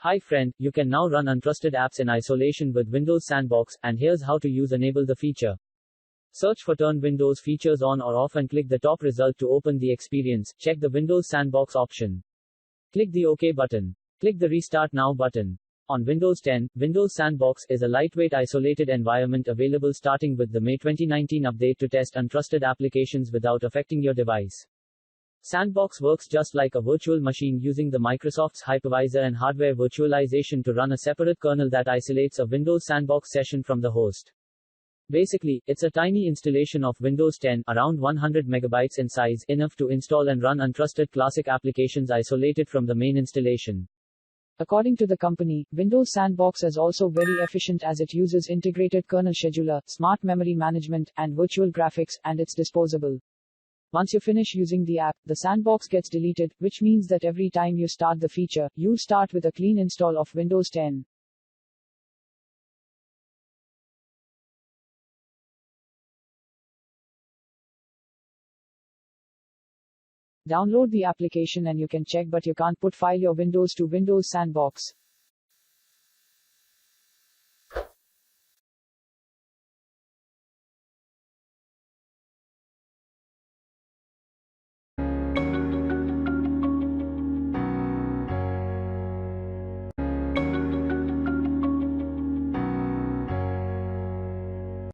Hi friend, you can now run untrusted apps in isolation with Windows Sandbox, and here's how to enable the feature. Search for Turn Windows Features on or off and click the top result to open the experience. Check the Windows Sandbox option. Click the OK button. Click the Restart Now button. On Windows 10, Windows Sandbox is a lightweight isolated environment available starting with the May 2019 update to test untrusted applications without affecting your device. Sandbox works just like a virtual machine using the Microsoft's hypervisor and hardware virtualization to run a separate kernel that isolates a Windows Sandbox session from the host. Basically, it's a tiny installation of Windows 10, around 100 megabytes in size, enough to install and run untrusted classic applications isolated from the main installation. According to the company, Windows Sandbox is also very efficient as it uses integrated kernel scheduler, smart memory management, and virtual graphics, and it's disposable. Once you finish using the app, the sandbox gets deleted, which means that every time you start the feature, you'll start with a clean install of Windows 10. Download the application and you can check, but you can't put file your Windows to Windows Sandbox.